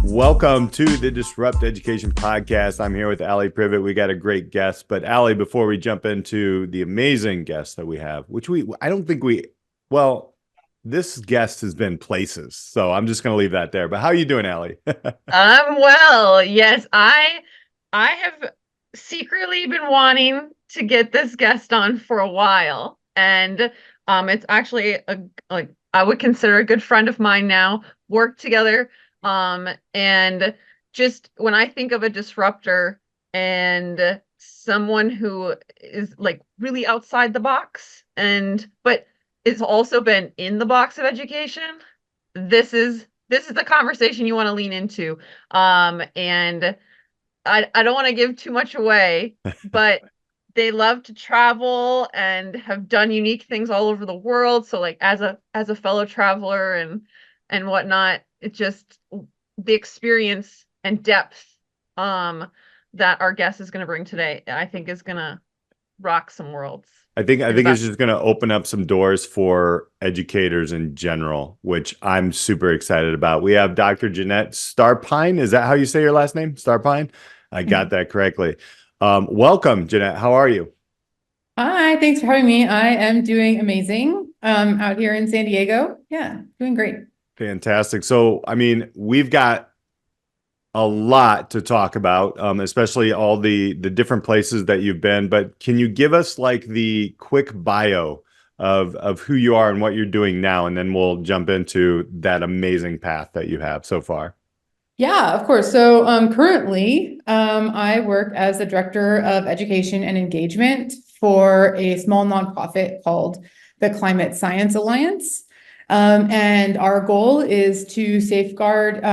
Welcome to the Disrupt Education Podcast. I'm here with Alli Privitt. We got a great guest, but Alli, before we jump into the amazing guest that we have, which I don't think this guest has been places, so I'm just going to leave that there. But how are you doing, Alli? I'm well. Yes, I have secretly been wanting to get this guest on for a while, and it's actually I would consider a good friend of mine now. Work together, and just when I think of a disruptor and someone who is like really outside the box, but it's also been in the box of education. This is the conversation you want to lean into. And I don't want to give too much away, but they love to travel and have done unique things all over the world. So like as a fellow traveler and whatnot, it just the experience and depth that our guest is going to bring today, I think is going to rock some worlds. I think it's just going to open up some doors for educators in general, which I'm super excited about. We have Dr. Jeanette Starpine. Is that how you say your last name? Starpine? I got that correctly. Welcome, Jeanette. How are you? Hi, thanks for having me. I am doing amazing out here in San Diego. Yeah, doing great. Fantastic. So, I mean, we've got a lot to talk about, especially all the different places that you've been. But can you give us like the quick bio of who you are and what you're doing now, and then we'll jump into that amazing path that you have so far. Yeah, of course. So currently, I work as the Director of Education and Engagement for a small nonprofit called the Climate Science Alliance. And our goal is to safeguard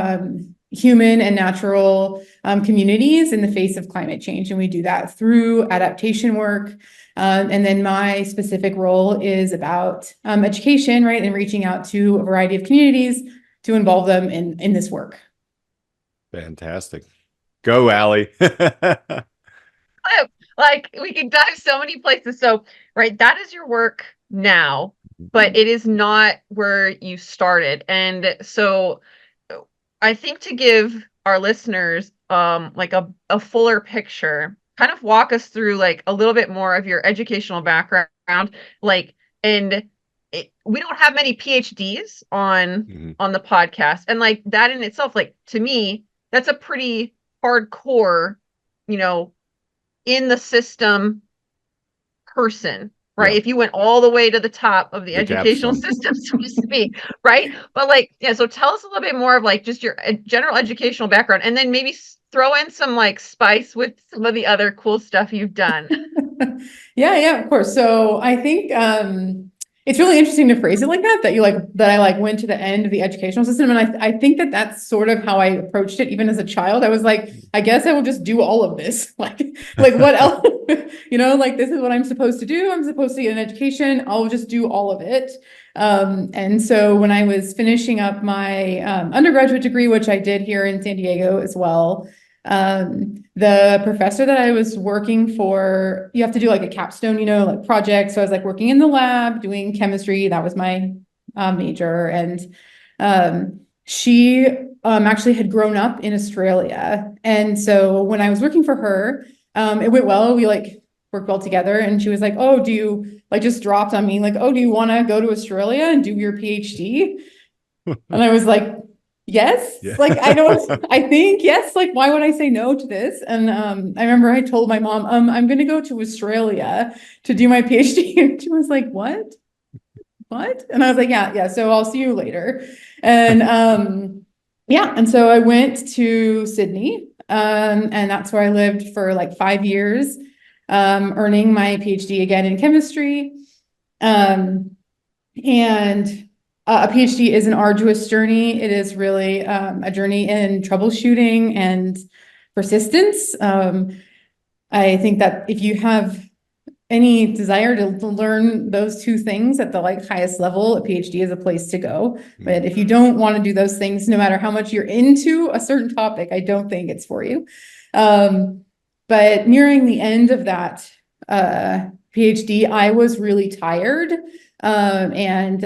human and natural communities in the face of climate change. And we do that through adaptation work. And then my specific role is about education, right? And reaching out to a variety of communities to involve them in this work. Fantastic. Go, Alli. Like we can dive so many places. So, right, that is your work now, but it is not where you started. And so I think to give our listeners like a fuller picture, kind of walk us through like a little bit more of your educational background, like we don't have many PhDs on the podcast, and like that in itself, like to me, that's a pretty hardcore, in the system person, right? Yeah. If you went all the way to the top of the educational system, so to speak, right? But like, yeah, so tell us a little bit more of like just your general educational background, and then maybe throw in some like spice with some of the other cool stuff you've done. Yeah, of course. So I think it's really interesting to phrase it like that I went to the end of the educational system. And I think that that's sort of how I approached it. Even as a child, I was like, I guess I will just do all of this. like what else, like this is what I'm supposed to do. I'm supposed to get an education. I'll just do all of it. And so when I was finishing up my undergraduate degree, which I did here in San Diego as well, the professor that I was working for, you have to do like a capstone, like project. So I was like working in the lab doing chemistry. That was my major. And she actually had grown up in Australia. And so when I was working for her, it went well. We like worked well together. And she was like, oh, do you like just dropped on me like, oh, do you want to go to Australia and do your PhD? And I was like, yes, yeah. Like, I think, yes, like, why would I say no to this? And I remember I told my mom, I'm going to go to Australia to do my PhD. And she was like, what? And I was like, yeah. So I'll see you later. And yeah. And so I went to Sydney and that's where I lived for like 5 years, earning my PhD again in chemistry. And a PhD is an arduous journey. It is really a journey in troubleshooting and persistence. I think that if you have any desire to learn those two things at the like highest level, a PhD is a place to go. But if you don't want to do those things, no matter how much you're into a certain topic, I don't think it's for you. But nearing the end of that PhD, I was really tired. And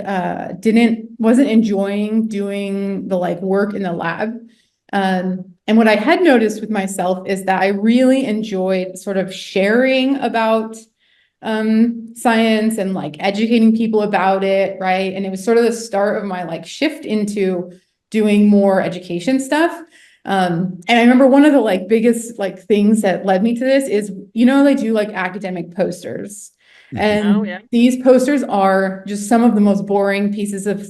wasn't enjoying doing the like work in the lab. And what I had noticed with myself is that I really enjoyed sort of sharing about science and like educating people about it, right? And it was sort of the start of my like shift into doing more education stuff. And I remember one of the like biggest like things that led me to this is, they do like academic posters. And Oh, yeah. these posters are just some of the most boring pieces of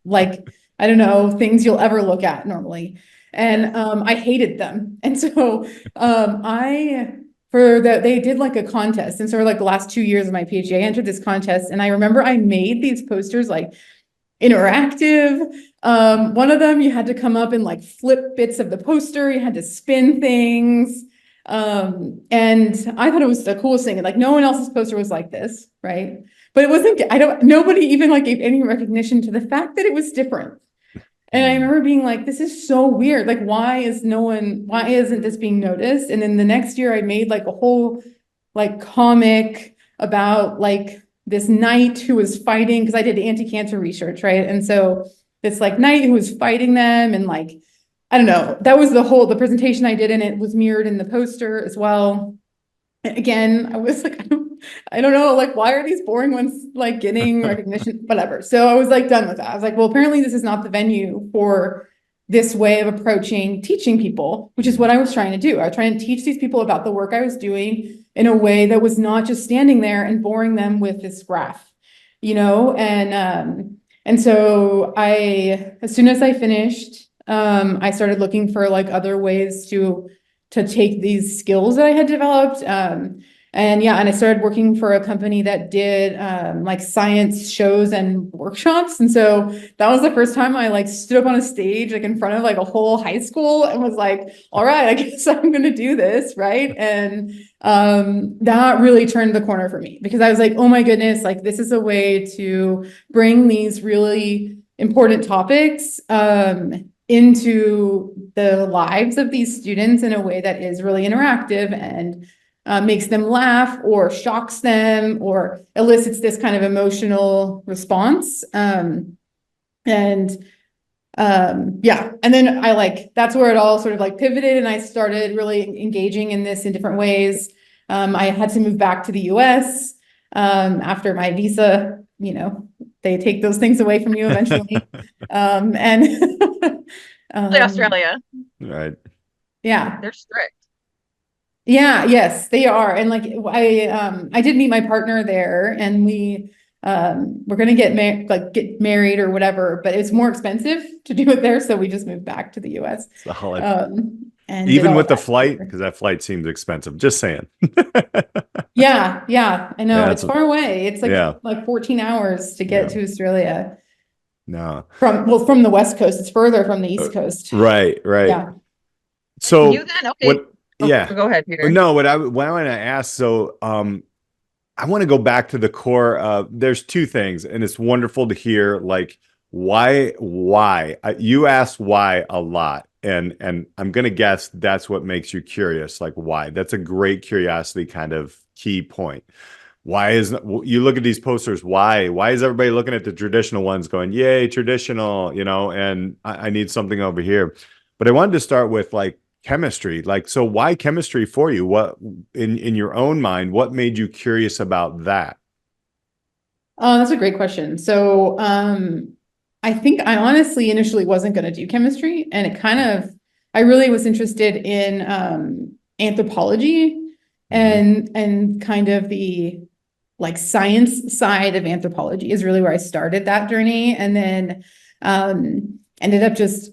like, I don't know, things you'll ever look at normally. And I hated them. And so they did like a contest. And so for like the last 2 years of my PhD, I entered this contest. And I remember I made these posters like interactive. One of them, you had to come up and like flip bits of the poster. You had to spin things. And I thought it was the coolest thing. And like no one else's poster was like this, right? But it wasn't, nobody even like gave any recognition to the fact that it was different. And I remember being like, this is so weird. Like, why isn't this being noticed? And then the next year I made like a whole like comic about like this knight who was fighting, because I did anti-cancer research, right? And so this like knight who was fighting them, and like, I don't know, that was the presentation I did, and it was mirrored in the poster as well. And again, I was like, I don't know, like, why are these boring ones like getting recognition, whatever. So I was like done with that. I was like, well, apparently this is not the venue for this way of approaching teaching people, which is what I was trying to do. I was trying to teach these people about the work I was doing in a way that was not just standing there and boring them with this graph, and so as soon as I finished, I started looking for like other ways to take these skills that I had developed. And I started working for a company that did like science shows and workshops. And so that was the first time I like stood up on a stage like in front of like a whole high school and was like, all right, I guess I'm going to do this, right? And that really turned the corner for me, because I was like, oh my goodness, like this is a way to bring these really important topics into the lives of these students in a way that is really interactive and makes them laugh or shocks them or elicits this kind of emotional response. And then that's where it all sort of like pivoted, and I started really engaging in this in different ways. I had to move back to the US after my visa, they take those things away from you eventually. And Australia. Right. Yeah. They're strict. Yeah, yes, they are. And like I did meet my partner there, and we're gonna get married or whatever, but it's more expensive to do it there, so we just moved back to the US. Solid. And even with the flight, because that flight seems expensive. Just saying. Yeah, I know. Yeah, it's far away. It's like 14 hours to get to Australia. No. From the West Coast. It's further from the East Coast. Right. Yeah. So you then, okay. Go ahead, Peter. No, what I want to ask, so I want to go back to the core. There's two things, and it's wonderful to hear like why you asked why a lot, and I'm gonna guess that's what makes you curious, like why. That's a great curiosity kind of key point. Why is you look at these posters? Why is everybody looking at the traditional ones going, yay, traditional, and I need something over here. But I wanted to start with like chemistry. Like, so why chemistry for you? What in your own mind, what made you curious about that? That's a great question. So I think I honestly initially wasn't going to do chemistry, and I really was interested in anthropology and kind of the like science side of anthropology is really where I started that journey. And then ended up just,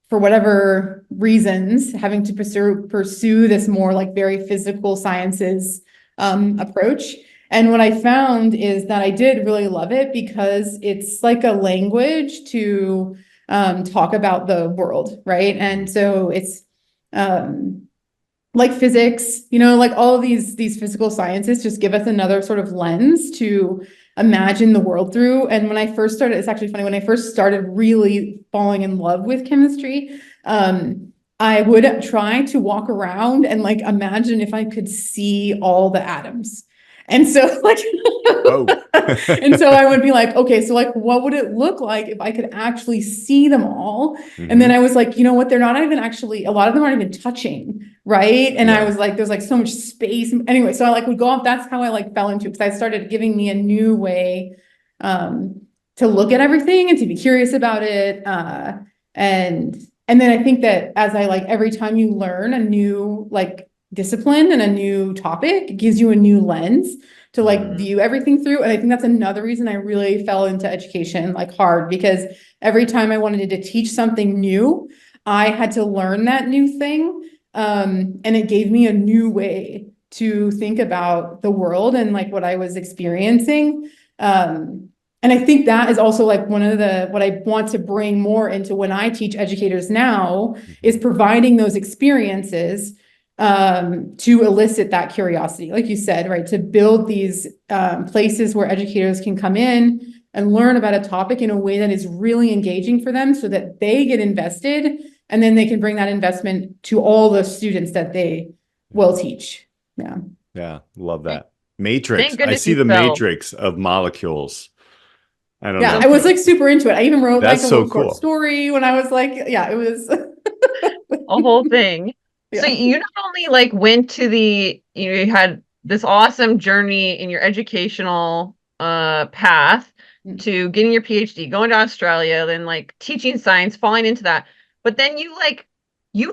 for whatever reasons, having to pursue this more like very physical sciences approach. And what I found is that I did really love it because it's like a language to talk about the world, right? And so it's like physics, like all of these physical sciences just give us another sort of lens to imagine the world through. And when I first started, it's actually funny, when I first started really falling in love with chemistry, I would try to walk around and like imagine if I could see all the atoms. And so like, Oh. and so I would be like, okay, so like, what would it look like if I could actually see them all? And then I was like, you know what? They're not even actually, a lot of them aren't even touching. Right. And I Yeah. was like, there's like so much space. Anyway, so I like would go off. That's how I like fell into it. Cause I started giving me a new way, to look at everything and to be curious about it. And then I think that as I like, every time you learn a new like discipline and a new topic, it gives you a new lens to like view everything through. And I think that's another reason I really fell into education like hard, because every time I wanted to teach something new, I had to learn that new thing. And it gave me a new way to think about the world and like what I was experiencing. And I think that is also like one of the, what I want to bring more into when I teach educators now is providing those experiences to elicit that curiosity, like you said, right? To build these places where educators can come in and learn about a topic in a way that is really engaging for them so that they get invested, and then they can bring that investment to all the students that they will teach. Yeah. Yeah. Love that. Matrix. Thank I goodness see you the fell. matrix of molecules. I don't Yeah, know. I was like super into it. I even wrote like That's a so little short cool. story when I was like, yeah, it was A whole thing. So yeah. you not only like went to you had this awesome journey in your educational path to getting your PhD, going to Australia, then like teaching science, falling into that. But then you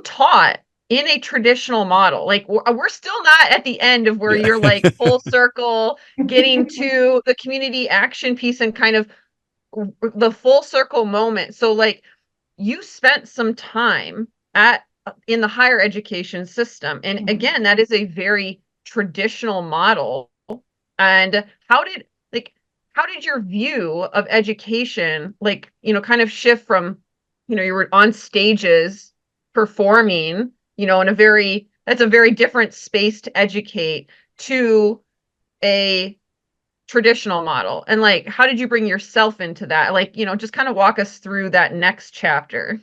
taught in a traditional model. Like we're still not at the end of where you're like full circle getting to the community action piece and kind of the full circle moment. So like you spent some time in the higher education system. And again, that is a very traditional model. And how did your view of education, like, kind of shift from, you were on stages performing, that's a very different space to educate, to a traditional model? And like, how did you bring yourself into that? Like, just kind of walk us through that next chapter.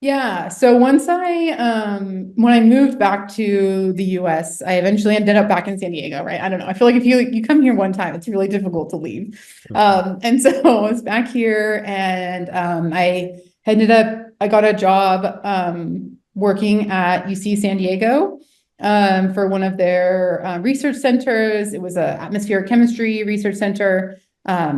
Yeah. So once when I moved back to the US, I eventually ended up back in San Diego, right? I don't know. I feel like if you come here one time, it's really difficult to leave. And so I was back here, and I got a job working at UC San Diego for one of their research centers. It was an atmospheric chemistry research center,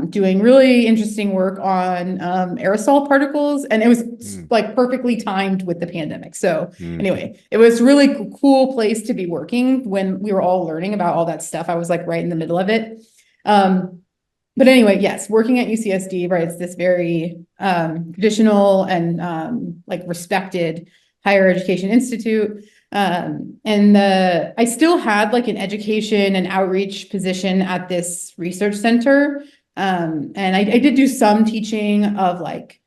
doing really interesting work on aerosol particles, and it was like perfectly timed with the pandemic. So anyway, it was really cool place to be working when we were all learning about all that stuff. I was like right in the middle of it. But anyway, yes, working at UCSD, right? It's this very traditional and like respected higher education institute. I still had like an education and outreach position at this research center. And I did do some teaching of like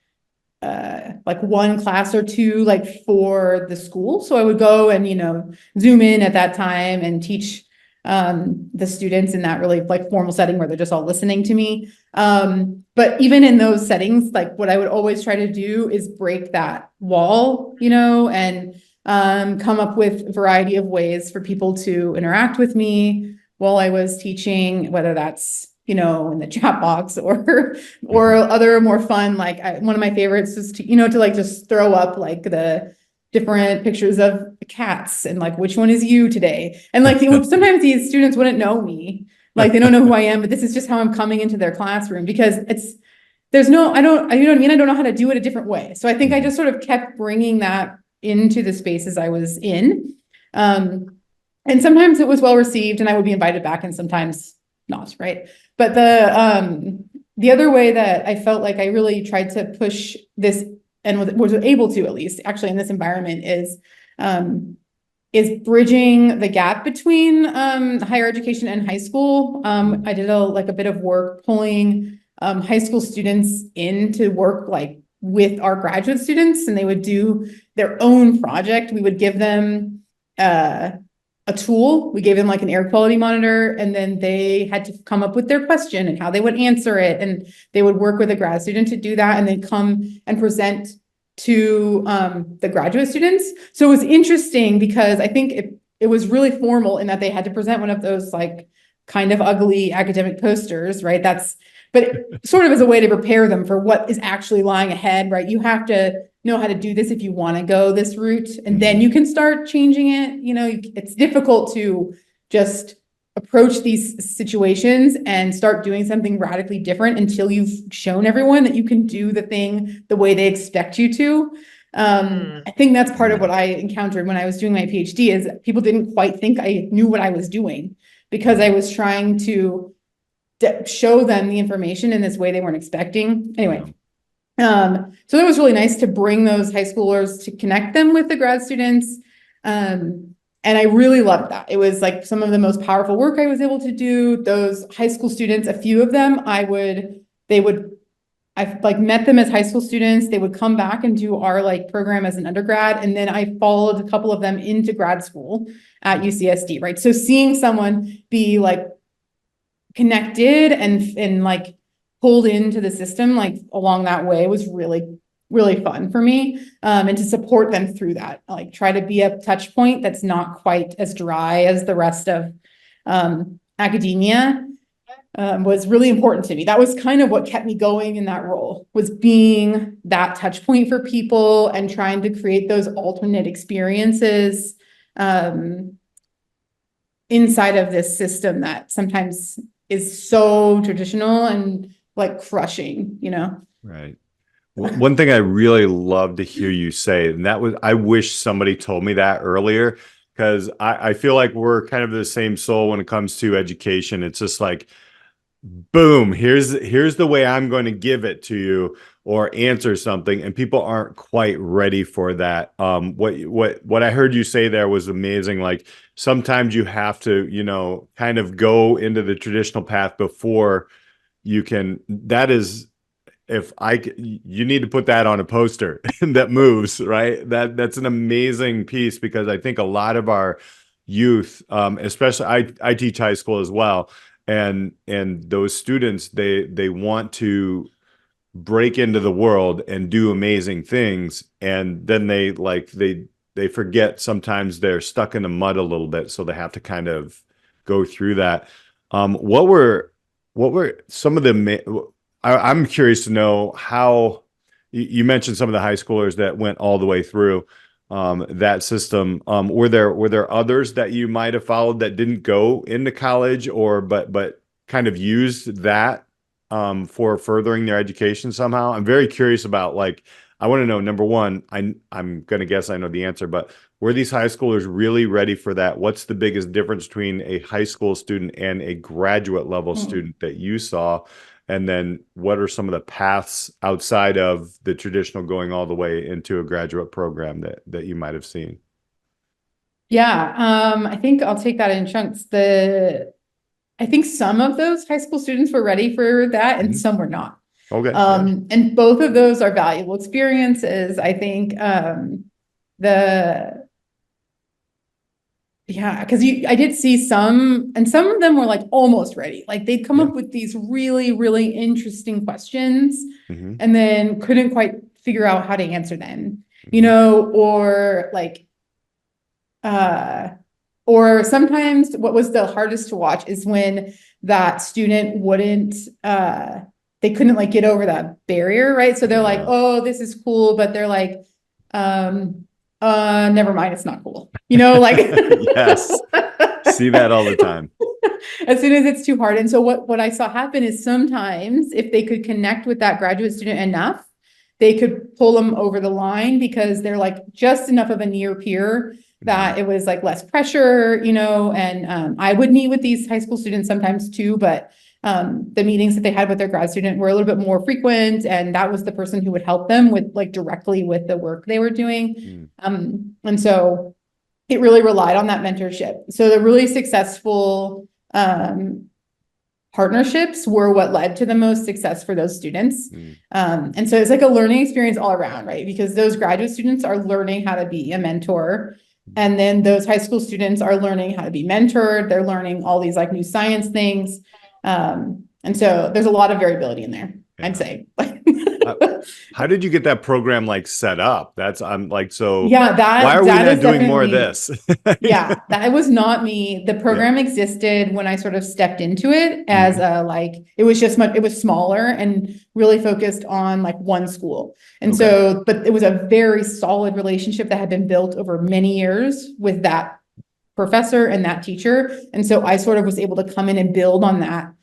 one class or two, like for the school. So I would go and, Zoom in at that time and teach the students in that really like formal setting where they're just all listening to me. But even in those settings, like what I would always try to do is break that wall, and come up with a variety of ways for people to interact with me while I was teaching, whether that's, in the chat box or other more fun, like one of my favorites is to like just throw up like the different pictures of cats and like, which one is you today? And like, sometimes these students wouldn't know me, like they don't know who I am, but this is just how I'm coming into their classroom, because you know what I mean? I don't know how to do it a different way. So I think I just sort of kept bringing that into the spaces I was in. And sometimes it was well received and I would be invited back, and sometimes not, right? But the other way that I felt like I really tried to push this, and was able to, at least actually in this environment, is bridging the gap between higher education and high school. I did a bit of work pulling high school students in to work like with our graduate students, and they would do their own project. We would give them a tool. We gave them like an air quality monitor, and then they had to come up with their question and how they would answer it. And they would work with a grad student to do that, and then come and present to the graduate students. So it was interesting because I think it was really formal in that they had to present one of those like kind of ugly academic posters, right? But sort of as a way to prepare them for what is actually lying ahead, right? You have to know how to do this if you want to go this route, and then you can start changing it. It's difficult to just approach these situations and start doing something radically different until you've shown everyone that you can do the thing the way they expect you to. I think that's part of what I encountered when I was doing my PhD, is people didn't quite think I knew what I was doing, because I was trying to show them the information in this way they weren't expecting. Anyway, so it was really nice to bring those high schoolers, to connect them with the grad students. And I really loved that. It was like some of the most powerful work I was able to do. Those high school students, a few of them, I like met them as high school students. They would come back and do our like program as an undergrad. And then I followed a couple of them into grad school at UCSD, right? So seeing someone be like connected and like pulled into the system, like along that way, was really, really fun for me. And to support them through that, like try to be a touch point that's not quite as dry as the rest of academia, was really important to me. That was kind of what kept me going in that role, was being that touch point for people and trying to create those alternate experiences inside of this system that sometimes is so traditional and like crushing, Right. One thing I really love to hear you say, and that was, I wish somebody told me that earlier, because I feel like we're kind of the same soul when it comes to education. It's just like, boom, here's the way I'm going to give it to you, or answer something, and people aren't quite ready for that. What I heard you say there was amazing. Like sometimes you have to, kind of go into the traditional path before you can. That is, you need to put that on a poster that moves, right? That's an amazing piece, because I think a lot of our youth, especially I teach high school as well, and those students, they want to break into the world and do amazing things, and then they forget sometimes they're stuck in the mud a little bit, so they have to kind of go through that. What were some of the I'm curious to know how you mentioned some of the high schoolers that went all the way through that system. Were there others that you might have followed that didn't go into college, but kind of used that for furthering their education somehow? I'm very curious about, like, I want to know, number one, I'm going to guess I know the answer, but were these high schoolers really ready for that? What's the biggest difference between a high school student and a graduate level student that you saw? And then what are some of the paths outside of the traditional going all the way into a graduate program that you might have seen? Yeah, I think I'll take that in chunks. I think some of those high school students were ready for that, and some were not. Okay. And both of those are valuable experiences. I think because I did see some, and some of them were like almost ready. Like they'd come up with these really, really interesting questions, and then couldn't quite figure out how to answer them, or like, or sometimes what was the hardest to watch is when that student they couldn't like get over that barrier, right? So they're like, oh, this is cool, but they're like, never mind, it's not cool. Like yes, see that all the time. As soon as it's too hard. And so what I saw happen is sometimes if they could connect with that graduate student enough, they could pull them over the line, because they're like just enough of a near peer that it was like less pressure, and I would meet with these high school students sometimes too, but the meetings that they had with their grad student were a little bit more frequent, and that was the person who would help them with like directly with the work they were doing. And so it really relied on that mentorship. So the really successful partnerships were what led to the most success for those students. And so it's like a learning experience all around, right? Because those graduate students are learning how to be a mentor. And then those high school students are learning how to be mentored. They're learning all these like new science things. And so there's a lot of variability in there. I'd say. How did you get that program like set up? I'm like, so Yeah, why are we that not is doing more of definitely, this? yeah, that was not me. The program existed when I sort of stepped into it as a like, it was just much, it was smaller and really focused on like one school. And so, but it was a very solid relationship that had been built over many years with that professor and that teacher. And so I sort of was able to come in and build on that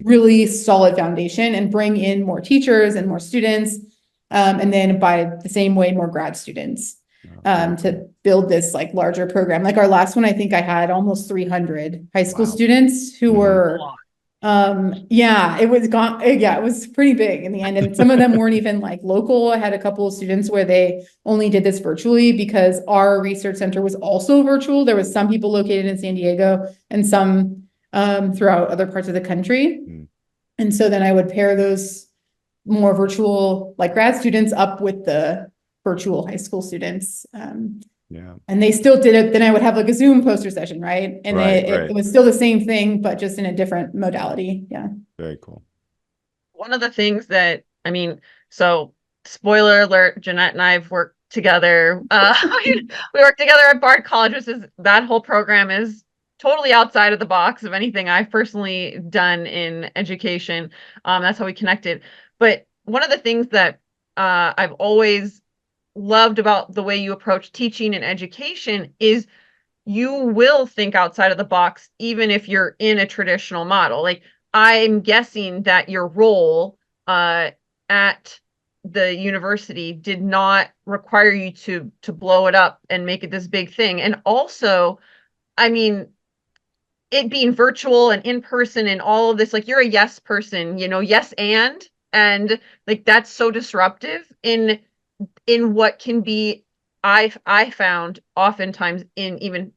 really solid foundation and bring in more teachers and more students. And then by the same way, more grad students to build this like larger program. Like our last one, I think I had almost 300 high school students who were, yeah, it was pretty big in the end. And some of them weren't even like local. I had a couple of students where they only did this virtually because our research center was also virtual. There was some people located in San Diego and some throughout other parts of the country. And so then I would pair those more virtual like grad students up with the virtual high school students. And they still did it. Then I would have like a Zoom poster session, right? And it was still the same thing, but just in a different modality. Yeah. Very cool. One of the things that, I mean, so spoiler alert, Jeanette and I have worked together. We worked together at Bard College, which is, that whole program is totally outside of the box of anything I've personally done in education. That's how we connected. But one of the things that I've always loved about the way you approach teaching and education is you will think outside of the box, even if you're in a traditional model. Like, I'm guessing that your role at the university did not require you to blow it up and make it this big thing. And also, I mean, it being virtual and in person and all of this, like, you're a yes person, yes, and like, that's so disruptive in what can be, I found oftentimes in even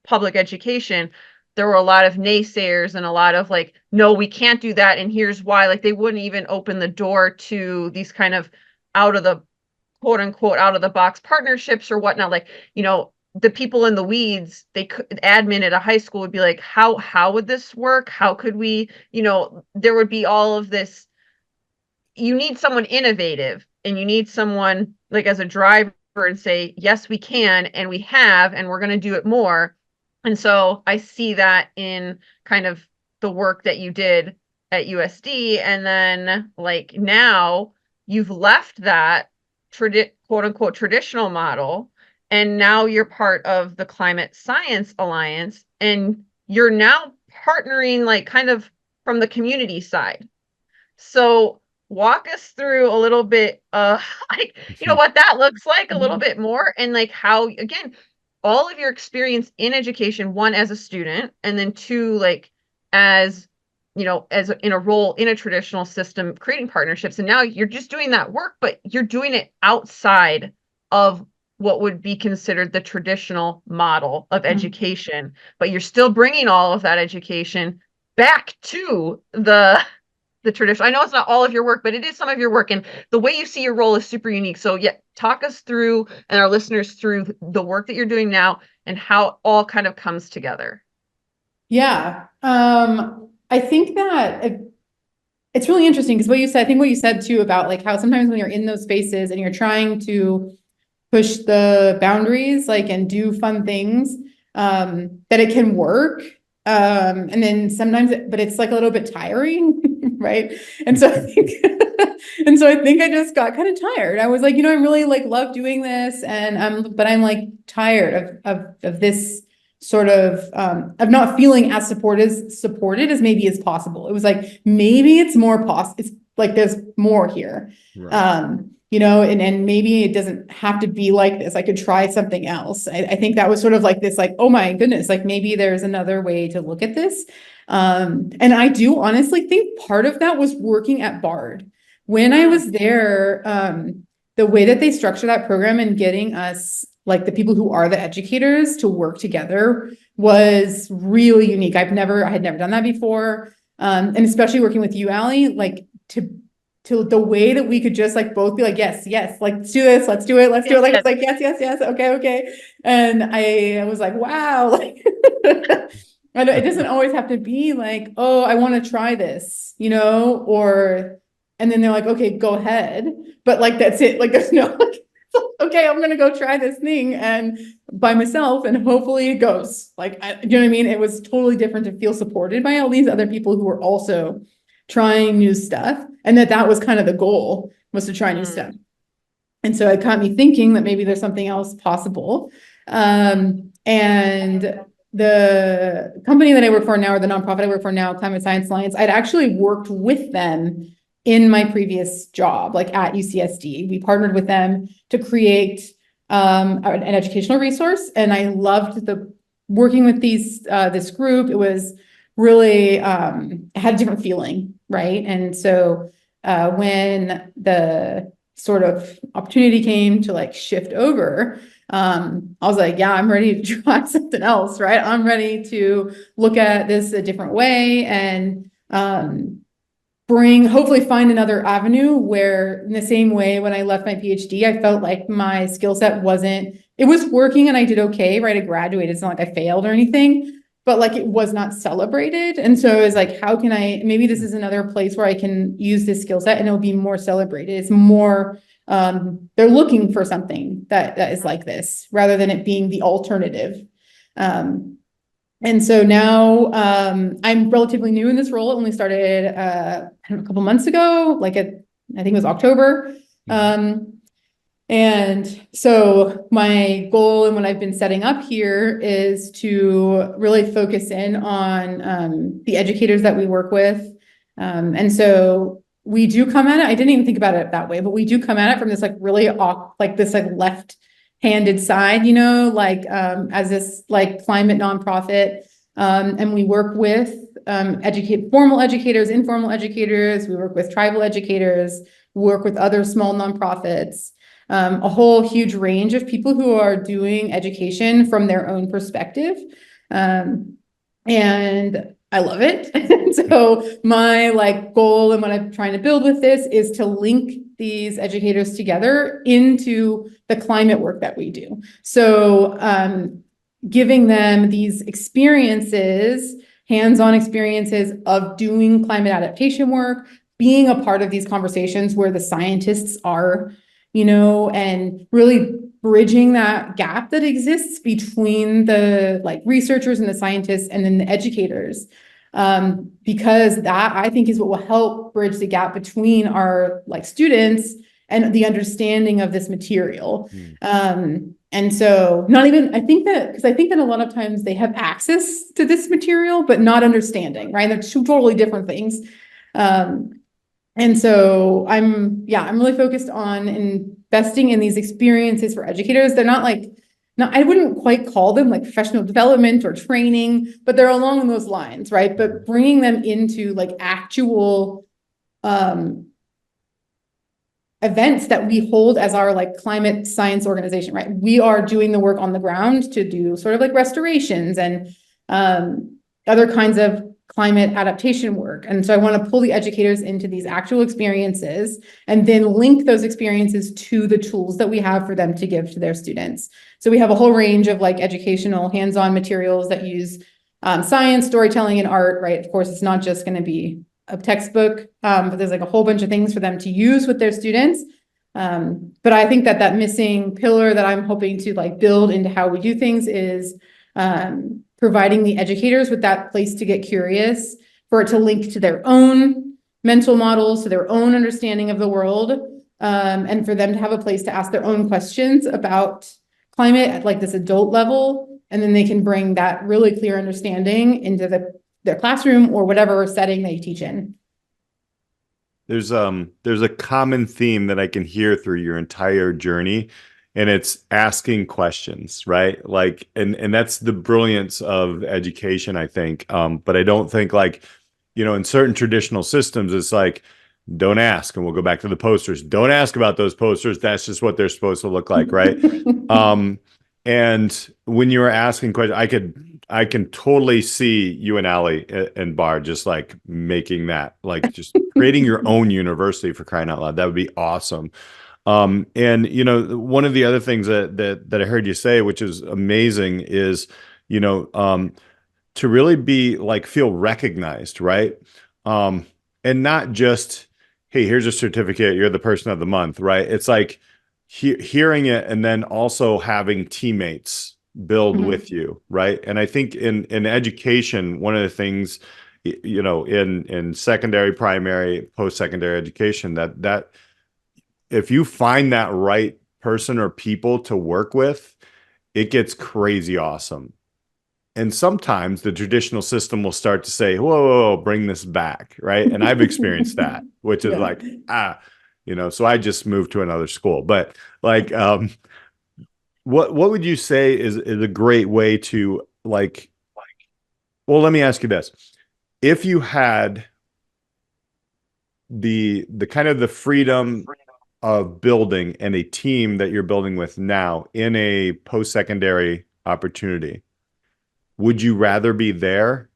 public education, there were a lot of naysayers and a lot of like, no, we can't do that, and here's why. Like, they wouldn't even open the door to these kind of out of the quote unquote out of the box partnerships or whatnot. Like, the people in the weeds, they could, admin at a high school would be like, how would this work? How could we, there would be all of this. You need someone innovative, and you need someone like as a driver and say, yes, we can, and we have, and we're going to do it more. And so I see that in kind of the work that you did at USD. And then like now you've left that quote unquote traditional model, and now you're part of the Climate Science Alliance, and you're now partnering like kind of from the community side. So walk us through a little bit like, what that looks like a little bit more, and like how, again, all of your experience in education, one as a student, and then two, like as as in a role in a traditional system, creating partnerships. And now you're just doing that work, but you're doing it outside of what would be considered the traditional model of education, but you're still bringing all of that education back to the tradition. I know it's not all of your work, but it is some of your work, and the way you see your role is super unique. So yeah, talk us through and our listeners through the work that you're doing now and how it all kind of comes together. Yeah. I think that it's really interesting because I think what you said too about like how sometimes when you're in those spaces and you're trying to push the boundaries, like, and do fun things, that it can work. And then sometimes, but it's like a little bit tiring, right? And so I think, I just got kind of tired. I was like, I really like love doing this, and but I'm like tired of this sort of not feeling as supported as maybe as possible. It was like, maybe it's more it's like there's more here. Right. And maybe it doesn't have to be like this. I could try something else. I think that was sort of like this, like, oh my goodness, like maybe there's another way to look at this. And I do honestly think part of that was working at Bard. When I was there, the way that they structure that program and getting us, like the people who are the educators, to work together was really unique. I had never done that before. And especially working with you, Alli, like to the way that we could just like both be like, yes, like, let's do this, let's do it. Like, it's like, yes. Okay. And I was like, wow, like, it doesn't always have to be like, oh, I want to try this, or and then they're like, okay, go ahead. But like, that's it. Like, there's no, like, okay, I'm going to go try this thing and by myself and hopefully it goes. Like, do you know what I mean? It was totally different to feel supported by all these other people who were also trying new stuff. And that was kind of the goal, was to try new stuff. And so it got me thinking that maybe there's something else possible. And the company that I work for now, or the nonprofit I work for now, Climate Science Alliance, I'd actually worked with them in my previous job, like at UCSD. We partnered with them to create an educational resource, and I loved working with this group. It was really it had a different feeling, right? And so when the sort of opportunity came to like shift over, I was like, yeah, I'm ready to try something else, right? I'm ready to look at this a different way and hopefully find another avenue where, in the same way when I left my PhD, I felt like my skill set it was working and I did okay, right? I graduated. It's not like I failed or anything, but like it was not celebrated. And so it was like, maybe this is another place where I can use this skill set and it'll be more celebrated. It's more, they're looking for something that is like this rather than it being the alternative. And so now I'm relatively new in this role. It only started a couple months ago, I think it was October. And so my goal and what I've been setting up here is to really focus in on the educators that we work with. And so we do come at it. I didn't even think about it that way, but we do come at it from this like really left-handed side, as this like climate nonprofit. And we work with formal educators, informal educators. We work with tribal educators, we work with other small nonprofits, a whole huge range of people who are doing education from their own perspective. And I love it. And so my like goal and what I'm trying to build with this is to link these educators together into the climate work that we do. So giving them these experiences, hands-on experiences of doing climate adaptation work, being a part of these conversations where the scientists are, and really bridging that gap that exists between the like researchers and the scientists and then the educators. Because that I think is what will help bridge the gap between our like students and the understanding of this material. And so I think that a lot of times they have access to this material, but not understanding, right? They're two totally different things. And so I'm really focused on investing in these experiences for educators. They're I wouldn't quite call them like professional development or training, but they're along those lines, right? But bringing them into like actual events that we hold as our like climate science organization, right? We are doing the work on the ground to do sort of like restorations and other kinds of climate adaptation work. And so I want to pull the educators into these actual experiences and then link those experiences to the tools that we have for them to give to their students. So we have a whole range of like educational hands-on materials that use science, storytelling, and art, right? Of course, it's not just going to be a textbook, but there's like a whole bunch of things for them to use with their students. But I think that missing pillar that I'm hoping to like build into how we do things is providing the educators with that place to get curious, for it to link to their own mental models, to their own understanding of the world, and for them to have a place to ask their own questions about climate at like this adult level. And then they can bring that really clear understanding into their classroom or whatever setting they teach in. There's a common theme that I can hear through your entire journey, and it's asking questions, right? Like, and that's the brilliance of education, I think. But I don't think like, in certain traditional systems, it's like, don't ask, and we'll go back to the posters. Don't ask about those posters. That's just what they're supposed to look like, right? And when you were asking questions, I can totally see you and Alli and Bar just like making that, like just creating your own university, for crying out loud. That would be awesome. And one of the other things that I heard you say, which is amazing, is to really be like feel recognized, right? And not just, hey, here's a certificate, you're the person of the month, right? It's like hearing it and then also having teammates build Mhm. with you, right? And I think in education, one of the things, in secondary, primary, post-secondary education, that if you find that right person or people to work with, it gets crazy awesome. And sometimes the traditional system will start to say, whoa, whoa, whoa, bring this back, right? And I've experienced that, which is Yeah. like, so I just moved to another school. But like, what would you say is a great way to like, well, let me ask you this. If you had the kind of the freedom of building and a team that you're building with now in a post-secondary opportunity, would you rather be there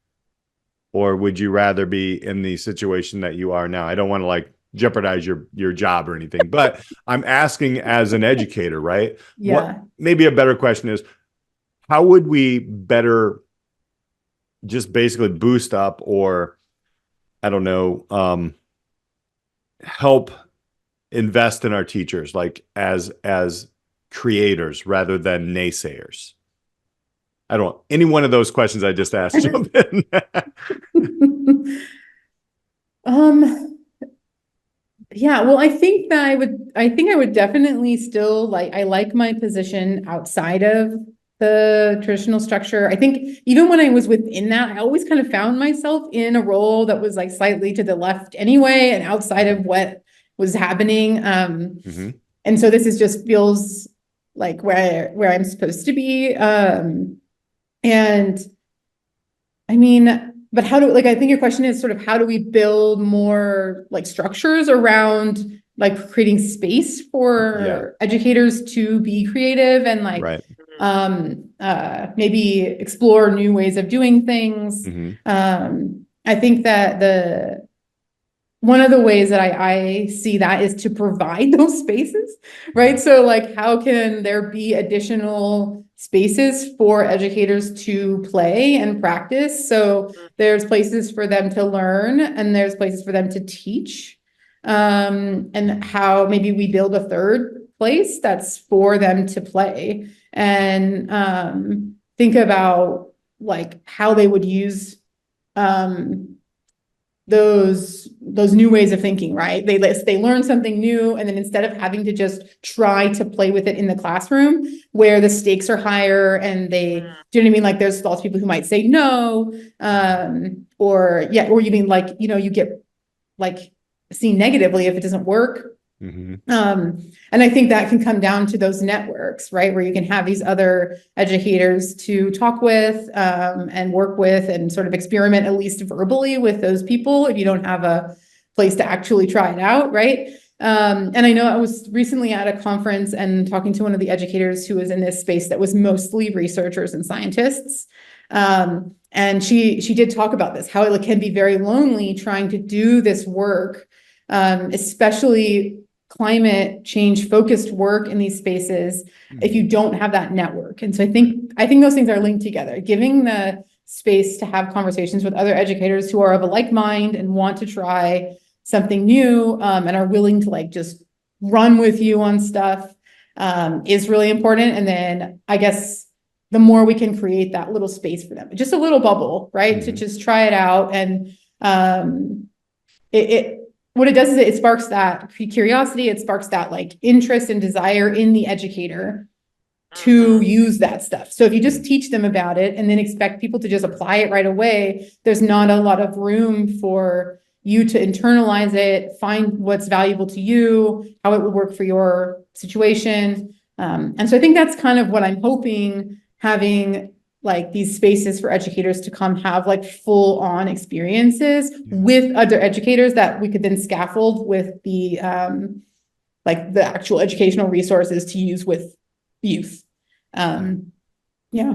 or would you rather be in the situation that you are now? I don't want to like jeopardize your job or anything, but I'm asking as an educator, right? What Yeah. maybe a better question is, how would we better just basically boost up or I don't know, help invest in our teachers like as creators rather than naysayers? I don't know. Any one of those questions I just asked, jump in. Um, yeah, well, I think I would definitely still I like my position outside of the traditional structure. I think even when I was within that, I always kind of found myself in a role that was like slightly to the left anyway, and outside of what was happening. Mm-hmm. And so this is just feels like where I'm supposed to be. And I mean, but how do, like, I think your question is sort of how do we build more like structures around like creating space Yeah. for educators to be creative and like, Right. maybe explore new ways of doing things. Mm-hmm. I think that one of the ways that I see that is to provide those spaces, right? So like, how can there be additional spaces for educators to play and practice? So there's places for them to learn and there's places for them to teach. And how maybe we build a third place that's for them to play and think about like how they would use those new ways of thinking, right? They learn something new, and then instead of having to just try to play with it in the classroom where the stakes are higher and they, do you know what I mean? Like there's lots of people who might say no, or you mean like, you get like seen negatively if it doesn't work. Mm-hmm. And I think that can come down to those networks, right? Where you can have these other educators to talk with, and work with and sort of experiment at least verbally with those people if you don't have a place to actually try it out, right? And I know I was recently at a conference and talking to one of the educators who was in this space that was mostly researchers and scientists. And she did talk about this, how it can be very lonely trying to do this work, especially climate change focused work in these spaces if you don't have that network. And so I think those things are linked together, giving the space to have conversations with other educators who are of a like mind and want to try something new, and are willing to like just run with you on stuff, is really important. And then I guess the more we can create that little space for them, just a little bubble, right? To just try it out. And what it does is it sparks that curiosity, it sparks that like interest and desire in the educator to use that stuff. So if you just teach them about it and then expect people to just apply it right away, there's not a lot of room for you to internalize it, find what's valuable to you, how it would work for your situation. And so I think that's kind of what I'm hoping, having like these spaces for educators to come have like full on experiences with other educators that we could then scaffold with the like the actual educational resources to use with youth. Yeah.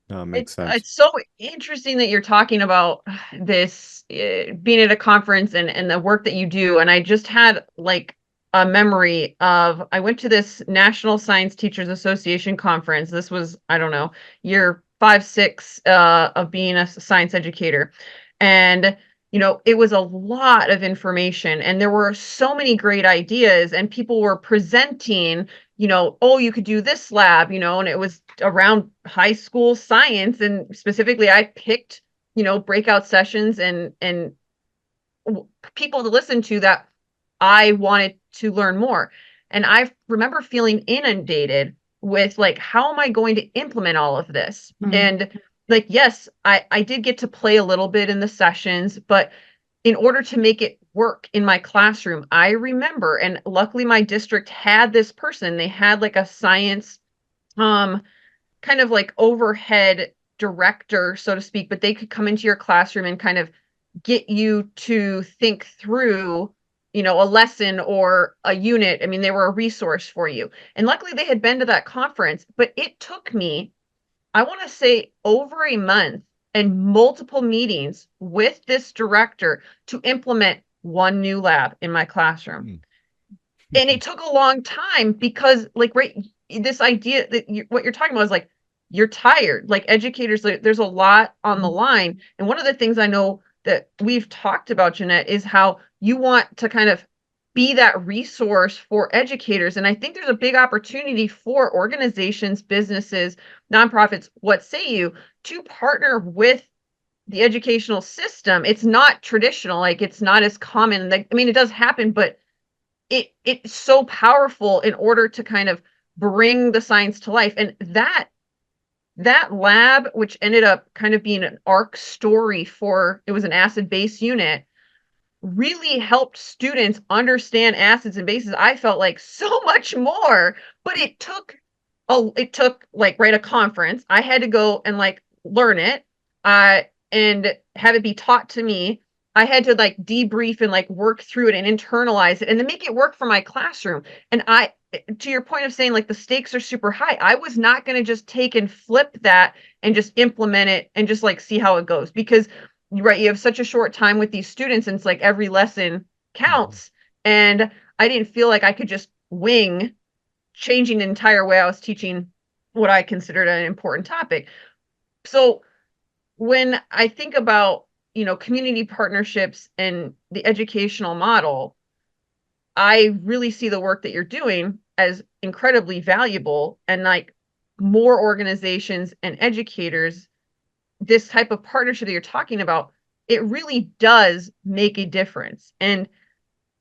No, makes sense. It's so interesting that you're talking about this being at a conference and the work that you do. And I just had like a memory of, I went to this National Science Teachers Association conference. This was, I don't know, year 5, 6 of being a science educator. And it was a lot of information and there were so many great ideas and people were presenting, oh, you could do this lab, and it was around high school science. And specifically, I picked, breakout sessions and people to listen to that I wanted to learn more. And I remember feeling inundated with like, how am I going to implement all of this? Mhm. And like, yes, I did get to play a little bit in the sessions, but in order to make it work in my classroom, I remember, and luckily my district had this person, they had like a science, kind of like overhead director, so to speak, but they could come into your classroom and kind of get you to think through, a lesson or a unit. I mean, they were a resource for you. And luckily they had been to that conference, but it took me, I want to say, over a month and multiple meetings with this director to implement one new lab in my classroom. And it took a long time because, like, right, this idea that what you're talking about is like, you're tired. Like educators, there's a lot on the line. And one of the things I know that we've talked about, Jeanette, is how you want to kind of be that resource for educators. And I think there's a big opportunity for organizations, businesses, nonprofits, what say you, to partner with the educational system. It's not traditional, like it's not as common. Like, I mean, it does happen, but it's so powerful in order to kind of bring the science to life. And that lab, which ended up kind of being an arc story for, it was an acid-base unit, really helped students understand acids and bases. I felt like so much more, but it took like, right, a conference. I had to go and like learn it, and have it be taught to me. I had to like debrief and like work through it and internalize it and then make it work for my classroom. And to your point of saying like the stakes are super high, I was not going to just take and flip that and just implement it and just like see how it goes, because right, you have such a short time with these students and it's like every lesson counts. And I didn't feel like I could just wing changing the entire way I was teaching what I considered an important topic. So when I think about, community partnerships and the educational model, I really see the work that you're doing as incredibly valuable. And like, more organizations and educators, this type of partnership that you're talking about, it really does make a difference, and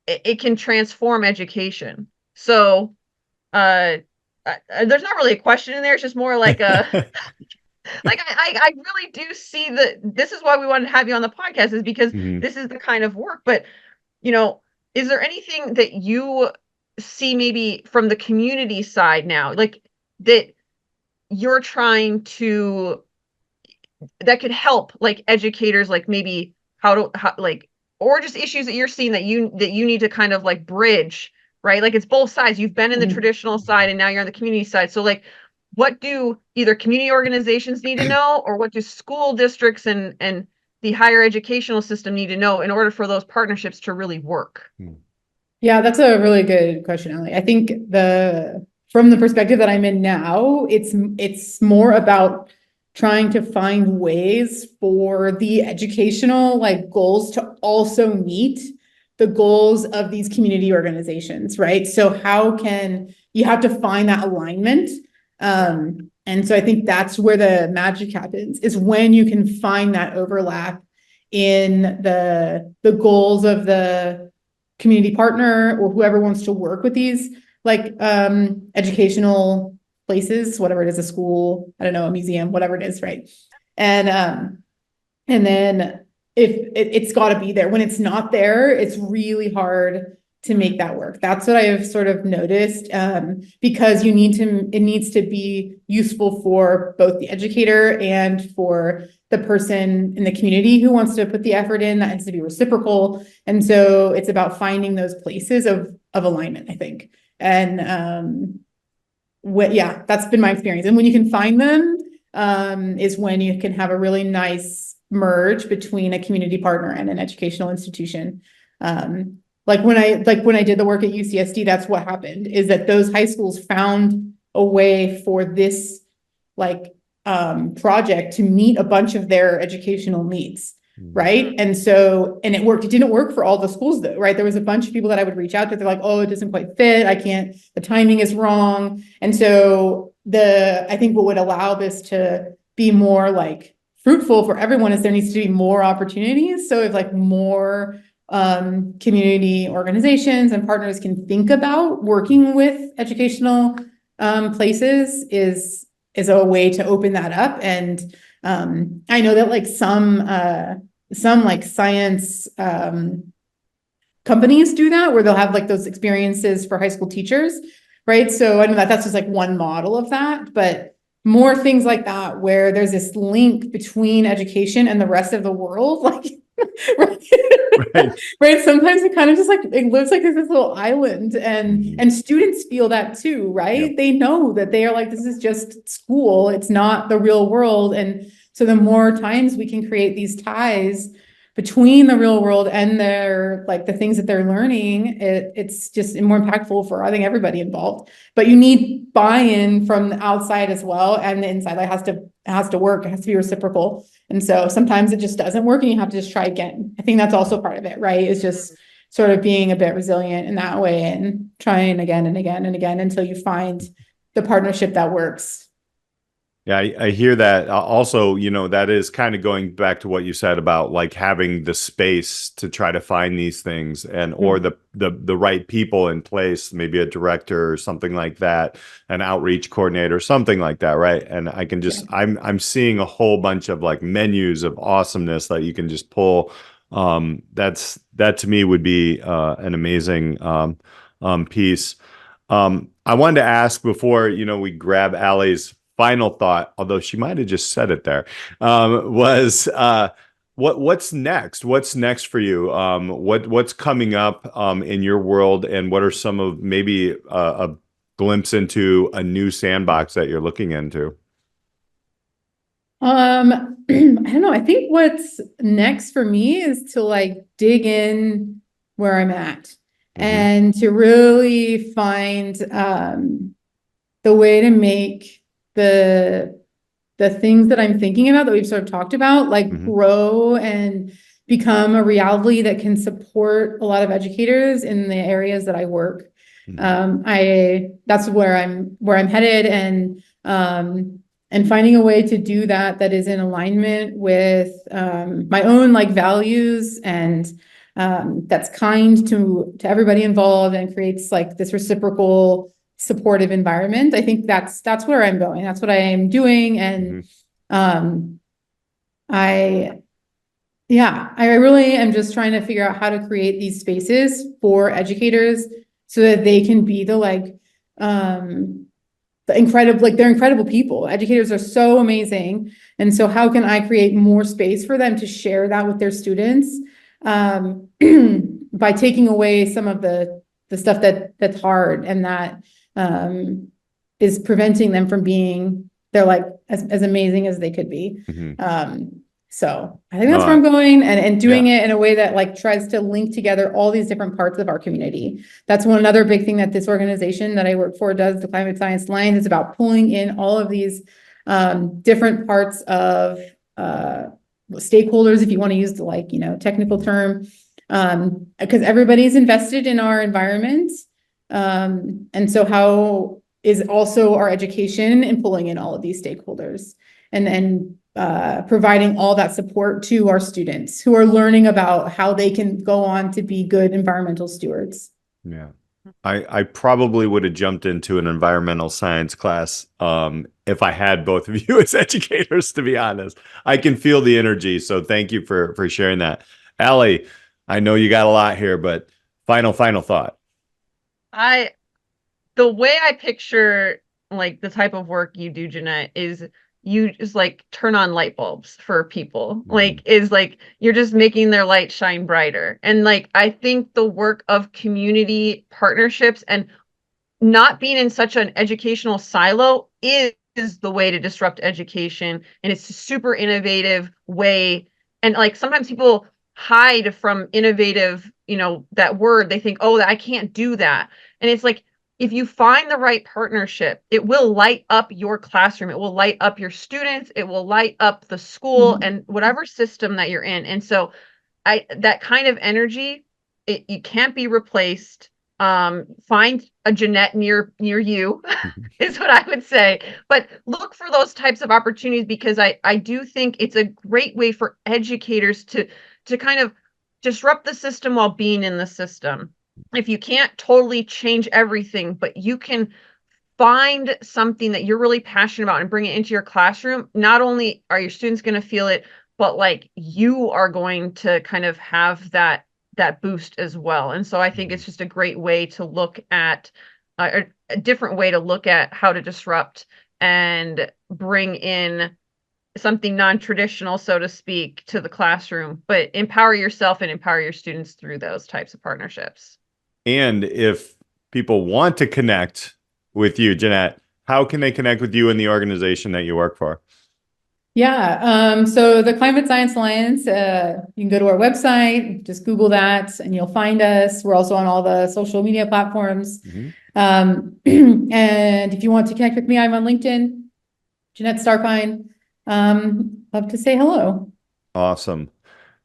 it can transform education. So there's not really a question in there. It's just more like a like, I really do see that this is why we wanted to have you on the podcast, is because this is the kind of work. But is there anything that you see maybe from the community side now, like that you're trying to, that could help like educators, like maybe how like, or just issues that you're seeing that you need to kind of like bridge, right? Like it's both sides. You've been in the traditional side and now you're on the community side. So like, what do either community organizations need to know, or what do school districts and the higher educational system need to know in order for those partnerships to really work? Yeah, that's a really good question, Alli. I think from the perspective that I'm in now, it's more about trying to find ways for the educational like goals to also meet the goals of these community organizations, right? So how can you have to find that alignment? And so I think that's where the magic happens, is when you can find that overlap in the goals of the community partner or whoever wants to work with these like educational places, whatever it is, a school, I don't know, a museum, whatever it is, right? And then if it's got to be there. When it's not there, it's really hard to make that work. That's what I have sort of noticed, because it needs to be useful for both the educator and for the person in the community who wants to put the effort in. That needs to be reciprocal. And so it's about finding those places of alignment, I think. And yeah, that's been my experience. And when you can find them, is when you can have a really nice merge between a community partner and an educational institution. Like when I did the work at UCSD, that's what happened, is that those high schools found a way for this like project to meet a bunch of their educational needs. right? And so, and it worked. It didn't work for all the schools though, right? There was a bunch of people that I would reach out to. They're like, oh, it doesn't quite fit. I can't, the timing is wrong. And so I think what would allow this to be more like fruitful for everyone is there needs to be more opportunities. So if like more community organizations and partners can think about working with educational places is a way to open that up. And I know that like some like science companies do that where they'll have like those experiences for high school teachers, right? So I know that that's just like one model of that, but more things like that where there's this link between education and the rest of the world, like right? Right. Right. Sometimes it kind of just like it looks like there's this little island, and students feel that too, right? Yep. They know that they are like, this is just school, it's not the real world. And so the more times we can create these ties between the real world and their like the things that they're learning, it's just more impactful for I think everybody involved. But you need buy-in from the outside as well, and the inside. That has to work. It has to be reciprocal. And so sometimes it just doesn't work, and you have to just try again. I think that's also part of it, right? It's just sort of being a bit resilient in that way and trying again and again and again until you find the partnership that works. Yeah, I hear that. Also, that is kind of going back to what you said about like having the space to try to find these things and or the right people in place, maybe a director or something like that, an outreach coordinator, something like that, right? And I can just I'm seeing a whole bunch of like menus of awesomeness that you can just pull. That to me would be an amazing piece. I wanted to ask before we grab Alli's final thought, although she might have just said it there, was what's next? What's next for you? What's coming up in your world, and what are some of maybe a glimpse into a new sandbox that you're looking into? I don't know. I think what's next for me is to like dig in where I'm at and to really find the way to make the things that I'm thinking about that we've sort of talked about, like grow and become a reality that can support a lot of educators in the areas that I work. That's where I'm headed, and finding a way to do that is in alignment with my own like values and that's kind to everybody involved and creates like this reciprocal supportive environment. I think that's where I'm going. That's what I am doing. And I really am just trying to figure out how to create these spaces for educators so that they can be the they're incredible people. Educators are so amazing. And so how can I create more space for them to share that with their students by taking away some of the stuff that's hard and that is preventing them from being they're like as amazing as they could be. So I think that's where I'm going and doing it in a way that like tries to link together all these different parts of our community. That's another big thing that this organization that I work for does, the Climate Science Alliance, is about pulling in all of these different parts of stakeholders, if you want to use the technical term, because everybody's invested in our environment. And so how is also our education in pulling in all of these stakeholders and then providing all that support to our students who are learning about how they can go on to be good environmental stewards. Yeah. I probably would have jumped into an environmental science class if I had both of you as educators, to be honest. I can feel the energy, so thank you for sharing that. Alli, I know you got a lot here, but final thought. The way I picture like the type of work you do, Jeanette, is you just like turn on light bulbs for people. Like you're just making their light shine brighter. And like I think the work of community partnerships and not being in such an educational silo is the way to disrupt education. And it's a super innovative way. And like sometimes people hide from innovative, that word. They think, oh, I can't do that. And it's like, if you find the right partnership, it will light up your classroom. It will light up your students. It will light up the school and whatever system that you're in. And so that kind of energy, you can't be replaced. Find a Jeanette near you is what I would say, but look for those types of opportunities, because I do think it's a great way for educators to kind of disrupt the system while being in the system. If you can't totally change everything, but you can find something that you're really passionate about and bring it into your classroom, not only are your students going to feel it, but like you are going to kind of have that boost as well. And so I think it's just a great way to look at a different way to look at how to disrupt and bring in something non-traditional, so to speak, to the classroom, but empower yourself and empower your students through those types of partnerships. And if people want to connect with you, Jeanette, how can they connect with you and the organization that you work for? Yeah, so the Climate Science Alliance, you can go to our website, just Google that, and you'll find us. We're also on all the social media platforms. And if you want to connect with me, I'm on LinkedIn, Jeanette Starpine. Love to say hello. Awesome.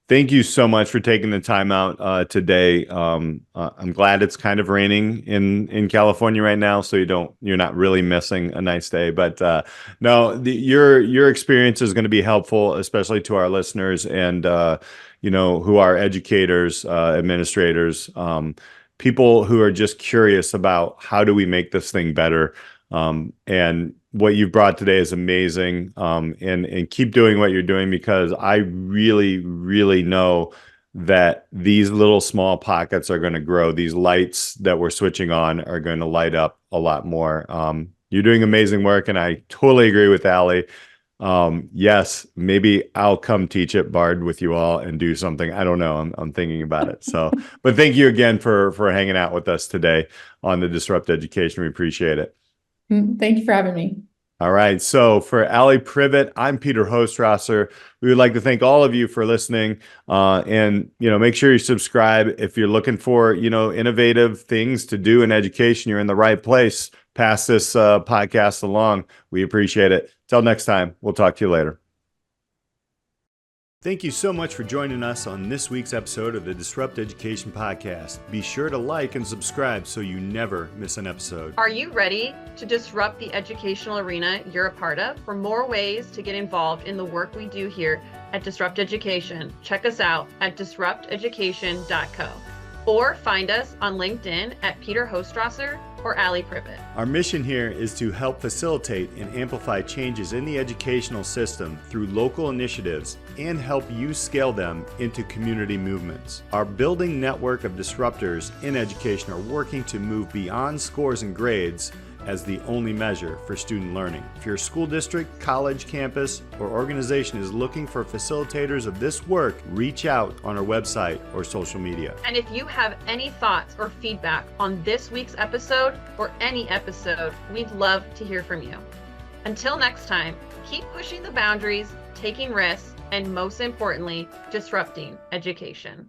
Thank you so much for taking the time out today. I'm glad it's kind of raining in California right now, so you're not really missing a nice day. But no, your experience is going to be helpful, especially to our listeners and who are educators, administrators, people who are just curious about how do we make this thing better. And what you've brought today is amazing. And keep doing what you're doing, because I really, really know that these little small pockets are going to grow. These lights that we're switching on are going to light up a lot more. You're doing amazing work, and I totally agree with Alli. Yes, maybe I'll come teach at Bard with you all and do something. I don't know. I'm thinking about it. So, but thank you again for hanging out with us today on the Disrupt Education. We appreciate it. Thank you for having me. All right. So for Alli Privitt, I'm Peter Hostrawser. We would like to thank all of you for listening. And make sure you subscribe. If you're looking for, innovative things to do in education, you're in the right place. Pass this podcast along. We appreciate it. Till next time, we'll talk to you later. Thank you so much for joining us on this week's episode of the Disrupt Education Podcast. Be sure to like and subscribe so you never miss an episode. Are you ready to disrupt the educational arena you're a part of? For more ways to get involved in the work we do here at Disrupt Education, check us out at disrupteducation.co or find us on LinkedIn at Peter Hostrawser or Alli Privitt. Our mission here is to help facilitate and amplify changes in the educational system through local initiatives and help you scale them into community movements. Our building network of disruptors in education are working to move beyond scores and grades as the only measure for student learning. If your school district, college, campus, or organization is looking for facilitators of this work, reach out on our website or social media. And if you have any thoughts or feedback on this week's episode or any episode, we'd love to hear from you. Until next time, keep pushing the boundaries, taking risks, and most importantly, disrupting education.